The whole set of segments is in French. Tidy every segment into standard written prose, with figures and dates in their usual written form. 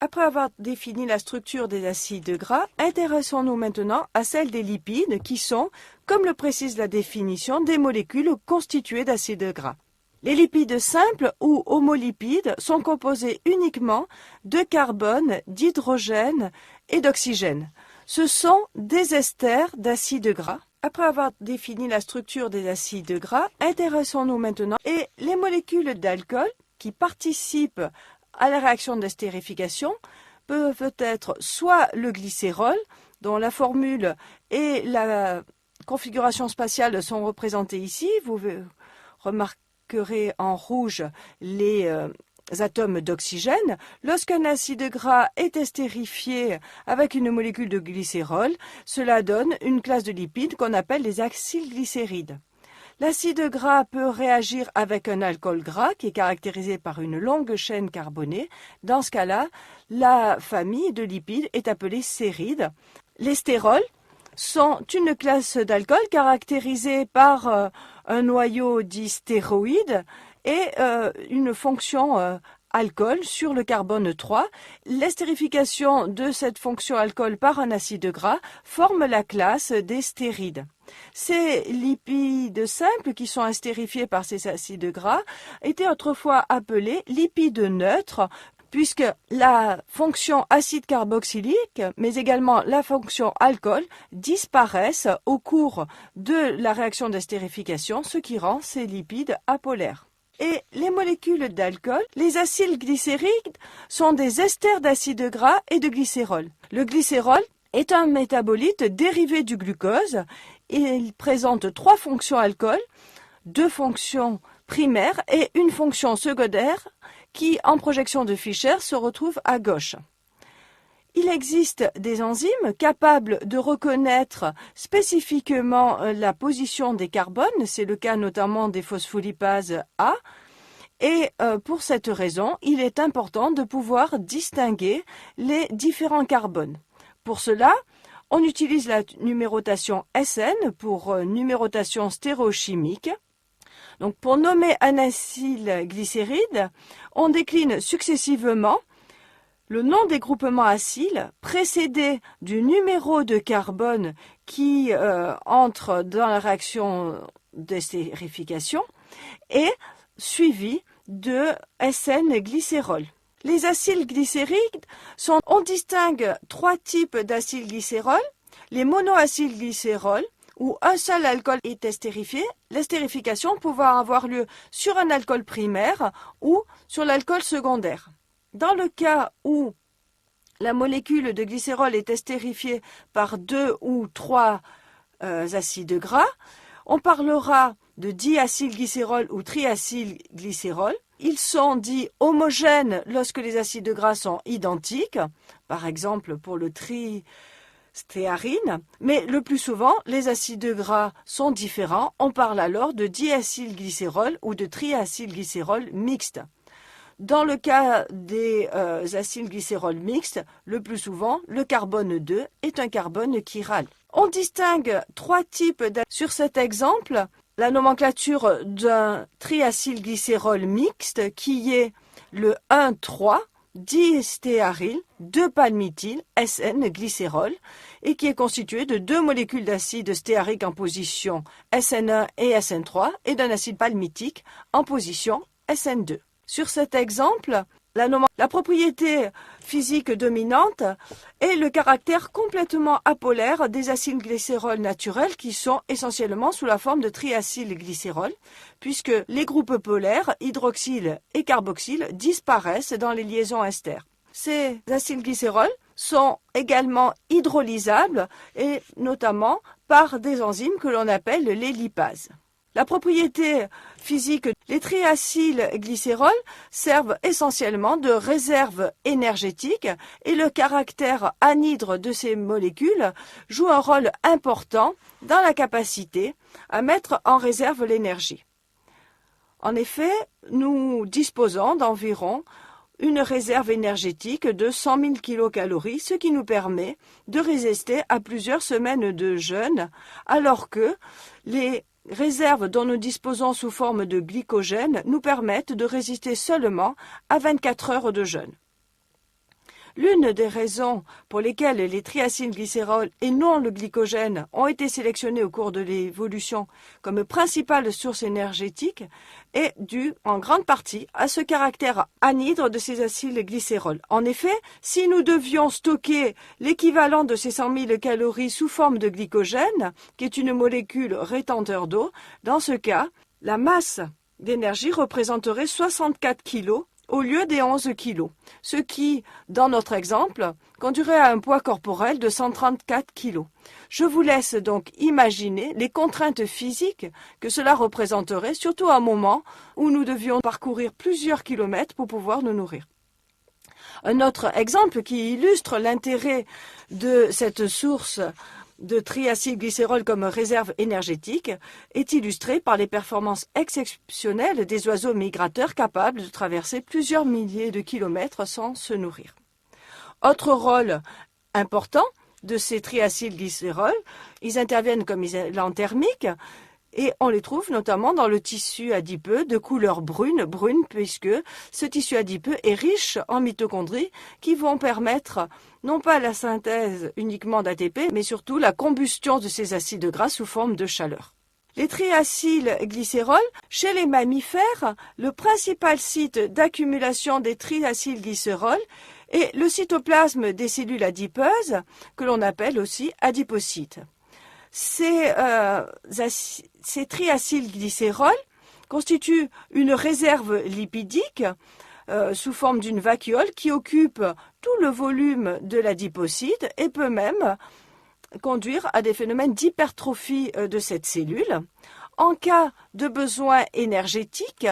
Après avoir défini la structure des acides gras, intéressons-nous maintenant à celle des lipides qui sont, comme le précise la définition, des molécules constituées d'acides gras. Les lipides simples ou homolipides sont composés uniquement de carbone, d'hydrogène et d'oxygène. Ce sont des esters d'acides gras. Après avoir défini la structure des acides gras, intéressons-nous maintenant et les molécules d'alcool qui participent à la réaction d'estérification peuvent être soit le glycérol, dont la formule et la configuration spatiale sont représentées ici. Vous remarquerez en rouge les atomes d'oxygène. Lorsqu'un acide gras est estérifié avec une molécule de glycérol, cela donne une classe de lipides qu'on appelle les acylglycérides. L'acide gras peut réagir avec un alcool gras qui est caractérisé par une longue chaîne carbonée. Dans ce cas-là, la famille de lipides est appelée sérides. Les stérols sont une classe d'alcool caractérisée par un noyau dit stéroïde et une fonction alcool sur le carbone 3. L'estérification de cette fonction alcool par un acide gras forme la classe des stérides. Ces lipides simples qui sont estérifiés par ces acides gras étaient autrefois appelés lipides neutres puisque la fonction acide carboxylique mais également la fonction alcool disparaissent au cours de la réaction d'estérification, ce qui rend ces lipides apolaires. Et les molécules d'alcool, les acylglycérides, sont des esters d'acides gras et de glycérol. Le glycérol est un métabolite dérivé du glucose. Il présente 3 fonctions alcool, 2 fonctions primaires et une fonction secondaire qui, en projection de Fischer, se retrouve à gauche. Il existe des enzymes capables de reconnaître spécifiquement la position des carbones, c'est le cas notamment des phospholipases A, et pour cette raison, il est important de pouvoir distinguer les différents carbones. Pour cela, on utilise la numérotation SN pour numérotation stéréochimique. Donc pour nommer un acylglycéride, on décline successivement le nom des groupements acyl précédé du numéro de carbone qui entre dans la réaction d'estérification et suivi de SN-glycérol. Les acylglycérides on distingue 3 types d'acylglycérol, les monoacylglycérols où un seul alcool est estérifié, l'estérification pouvant avoir lieu sur un alcool primaire ou sur l'alcool secondaire. Dans le cas où la molécule de glycérol est estérifiée par 2 ou 3 acides gras, on parlera de diacylglycérol ou triacylglycérol. Ils sont dits homogènes lorsque les acides gras sont identiques, par exemple pour le tristéarine, mais le plus souvent, les acides gras sont différents. On parle alors de diacylglycérol ou de triacylglycérol mixte. Dans le cas des acylglycérols mixtes, le plus souvent, le carbone 2 est un carbone chiral. On distingue 3 types sur cet exemple. La nomenclature d'un triacylglycérol mixte qui est le 1,3 distéaryl 2-palmityl SN-glycérol et qui est constitué de 2 molécules d'acide stéarique en position SN1 et SN3 et d'un acide palmitique en position SN2. Sur cet exemple, la propriété physique dominante est le caractère complètement apolaire des acylglycérols naturels qui sont essentiellement sous la forme de triacylglycérol, puisque les groupes polaires, hydroxyle et carboxyle, disparaissent dans les liaisons ester. Ces acylglycérols sont également hydrolysables et notamment par des enzymes que l'on appelle les lipases. La propriété physique, les triacylglycérols servent essentiellement de réserve énergétique et le caractère anhydre de ces molécules joue un rôle important dans la capacité à mettre en réserve l'énergie. En effet, nous disposons d'environ une réserve énergétique de 100 000 kilocalories, ce qui nous permet de résister à plusieurs semaines de jeûne, alors que les réserves dont nous disposons sous forme de glycogène nous permettent de résister seulement à 24 heures de jeûne. L'une des raisons pour lesquelles les triacylglycérols et non le glycogène ont été sélectionnés au cours de l'évolution comme principale source énergétique est due en grande partie à ce caractère anhydre de ces acylglycérols. En effet, si nous devions stocker l'équivalent de ces 100 000 calories sous forme de glycogène, qui est une molécule rétenteur d'eau, dans ce cas, la masse d'énergie représenterait 64 kg au lieu des 11 kg, ce qui, dans notre exemple, conduirait à un poids corporel de 134 kg. Je vous laisse donc imaginer les contraintes physiques que cela représenterait, surtout à un moment où nous devions parcourir plusieurs kilomètres pour pouvoir nous nourrir. Un autre exemple qui illustre l'intérêt de cette source de triacylglycérol comme réserve énergétique est illustré par les performances exceptionnelles des oiseaux migrateurs capables de traverser plusieurs milliers de kilomètres sans se nourrir. Autre rôle important de ces triacylglycérols, ils interviennent comme isolants thermiques et on les trouve notamment dans le tissu adipeux de couleur brune puisque ce tissu adipeux est riche en mitochondries qui vont permettre non pas la synthèse uniquement d'ATP, mais surtout la combustion de ces acides gras sous forme de chaleur. Les triacylglycérols, chez les mammifères, le principal site d'accumulation des triacylglycérols est le cytoplasme des cellules adipeuses, que l'on appelle aussi adipocytes. Ces triacylglycérols constituent une réserve lipidique sous forme d'une vacuole qui occupe tout le volume de l'adipocyte et peut même conduire à des phénomènes d'hypertrophie de cette cellule. En cas de besoin énergétique,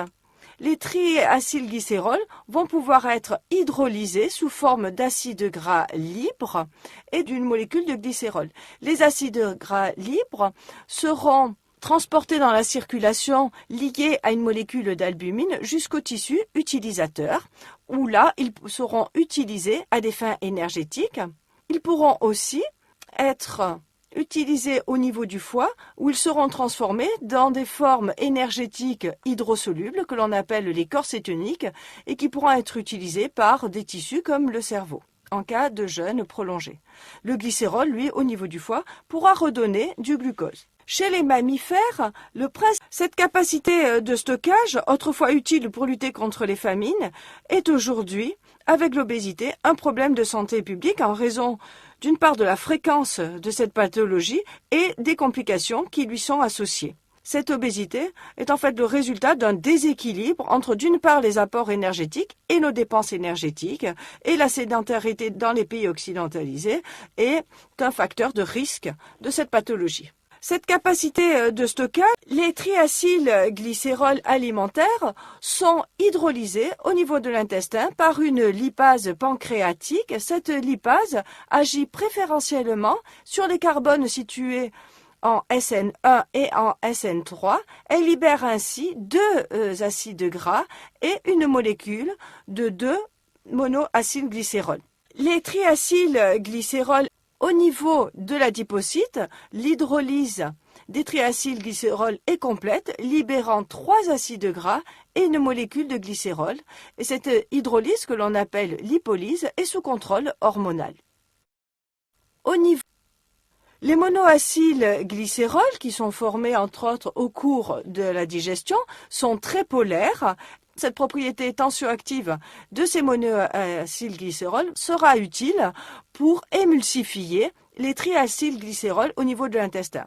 les triacylglycérols vont pouvoir être hydrolysés sous forme d'acides gras libres et d'une molécule de glycérol. Les acides gras libres seront transportés dans la circulation liés à une molécule d'albumine jusqu'au tissu utilisateur, où là, ils seront utilisés à des fins énergétiques. Ils pourront aussi être utilisés au niveau du foie, où ils seront transformés dans des formes énergétiques hydrosolubles que l'on appelle les corps cétoniques et qui pourront être utilisés par des tissus comme le cerveau en cas de jeûne prolongé. Le glycérol, lui, au niveau du foie, pourra redonner du glucose. Chez les mammifères, cette capacité de stockage, autrefois utile pour lutter contre les famines, est aujourd'hui, avec l'obésité, un problème de santé publique en raison d'une part de la fréquence de cette pathologie et des complications qui lui sont associées. Cette obésité est en fait le résultat d'un déséquilibre entre d'une part les apports énergétiques et nos dépenses énergétiques et la sédentarité dans les pays occidentalisés est un facteur de risque de cette pathologie. Cette capacité de stockage, les triacylglycérols alimentaires sont hydrolysés au niveau de l'intestin par une lipase pancréatique. Cette lipase agit préférentiellement sur les carbones situés en SN1 et en SN3. Elle libère ainsi deux acides gras et une molécule de 2 monoacylglycérols. Les triacylglycérols au niveau de l'adipocyte, l'hydrolyse des triacylglycérols est complète, libérant 3 acides gras et une molécule de glycérol. Et cette hydrolyse, que l'on appelle lipolyse, est sous contrôle hormonal. Les monoacylglycérols, qui sont formés entre autres au cours de la digestion, sont très polaires. Cette propriété tensioactive de ces monoacylglycérols sera utile pour émulsifier les triacylglycérols au niveau de l'intestin.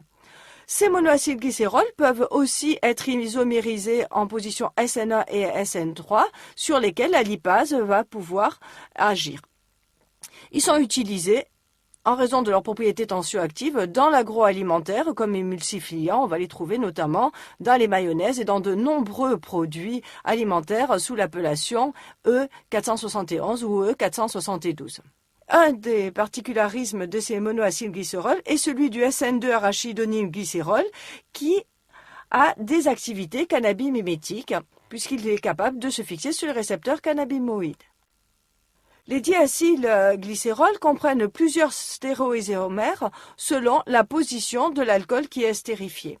Ces monoacylglycérols peuvent aussi être isomérisés en position SN1 et SN3 sur lesquels la lipase va pouvoir agir. Ils sont utilisés en raison de leurs propriétés tensioactives dans l'agroalimentaire comme émulsifiants. On va les trouver notamment dans les mayonnaises et dans de nombreux produits alimentaires sous l'appellation E471 ou E472. Un des particularismes de ces monoacylglycérols est celui du SN2 arachidonylglycérol qui a des activités cannabimimétiques puisqu'il est capable de se fixer sur les récepteurs cannabinoïdes. Les diacylglycérols comprennent plusieurs stéréoisomères selon la position de l'alcool qui est estérifié.